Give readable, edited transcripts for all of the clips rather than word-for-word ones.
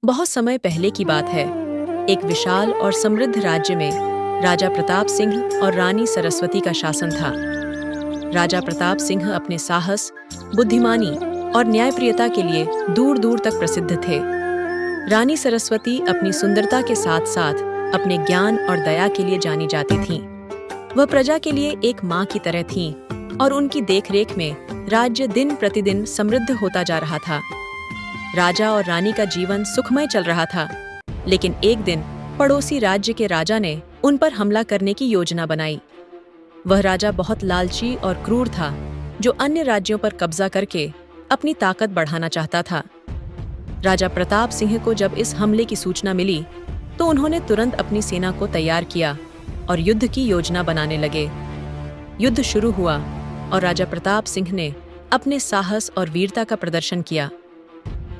बहुत समय पहले की बात है। एक विशाल और समृद्ध राज्य में राजा प्रताप सिंह और रानी सरस्वती का शासन था। राजा प्रताप सिंह अपने साहस, बुद्धिमानी और न्यायप्रियता के लिए दूर दूर तक प्रसिद्ध थे। रानी सरस्वती अपनी सुंदरता के साथ साथ अपने ज्ञान और दया के लिए जानी जाती थीं। वह प्रजा के लिए एक माँ की तरह थीं और उनकी देखरेख में राज्य दिन प्रतिदिन समृद्ध होता जा रहा था। राजा और रानी का जीवन सुखमय चल रहा था, लेकिन एक दिन पड़ोसी राज्य के राजा ने उन पर हमला करने की योजना बनाई। वह राजा बहुत लालची और क्रूर था, जो अन्य राज्यों पर कब्जा करके अपनी ताकत बढ़ाना चाहता था। राजा प्रताप सिंह को जब इस हमले की सूचना मिली, तो उन्होंने तुरंत अपनी सेना को तैयार किया और युद्ध की योजना बनाने लगे। युद्ध शुरू हुआ और राजा प्रताप सिंह ने अपने साहस और वीरता का प्रदर्शन किया,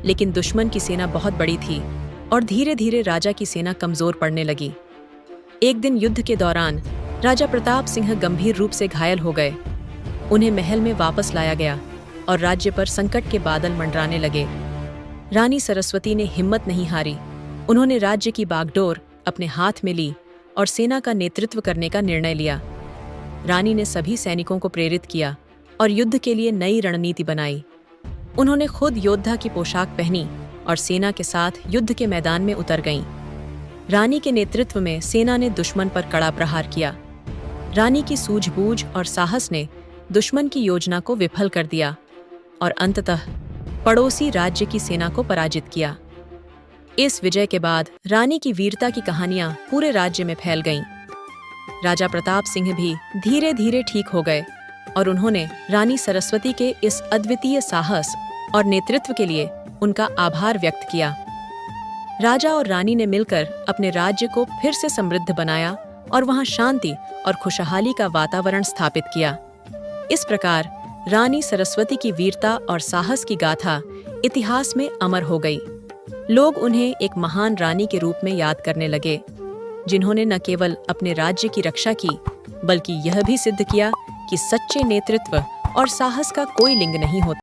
लेकिन दुश्मन की सेना बहुत बड़ी थी और धीरे धीरे राजा की सेना कमजोर पड़ने लगी। एक दिन युद्ध के दौरान राजा प्रताप सिंह गंभीर रूप से घायल हो गए। उन्हें महल में वापस लाया गया और राज्य पर संकट के बादल मंडराने लगे। रानी सरस्वती ने हिम्मत नहीं हारी। उन्होंने राज्य की बागडोर अपने हाथ में ली और सेना का नेतृत्व करने का निर्णय लिया। रानी ने सभी सैनिकों को प्रेरित किया और युद्ध के लिए नई रणनीति बनाई। उन्होंने खुद योद्धा की पोशाक पहनी और सेना के साथ युद्ध के मैदान में उतर गईं। रानी के नेतृत्व में सेना ने दुश्मन पर कड़ा प्रहार किया। रानी की सूझबूझ और साहस ने दुश्मन की योजना को विफल कर दिया और अंततः पड़ोसी राज्य की सेना को पराजित किया। इस विजय के बाद रानी की वीरता की कहानियां पूरे राज्य में फैल गईं। राजा प्रताप सिंह भी धीरे धीरे ठीक हो गए और उन्होंने रानी सरस्वती के इस अद्वितीय साहस और नेतृत्व के लिए उनका आभार व्यक्त किया। राजा और रानी ने मिलकर अपने राज्य को फिर से समृद्ध बनाया और वहां शांति और खुशहाली का वातावरण स्थापित किया। इस प्रकार रानी सरस्वती की वीरता और साहस की गाथा इतिहास में अमर हो गई। लोग उन्हें एक महान रानी के रूप में याद करने लगे, जिन्होंने न केवल अपने राज्य की रक्षा की, बल्कि यह भी सिद्ध किया कि सच्चे नेतृत्व और साहस का कोई लिंग नहीं होता।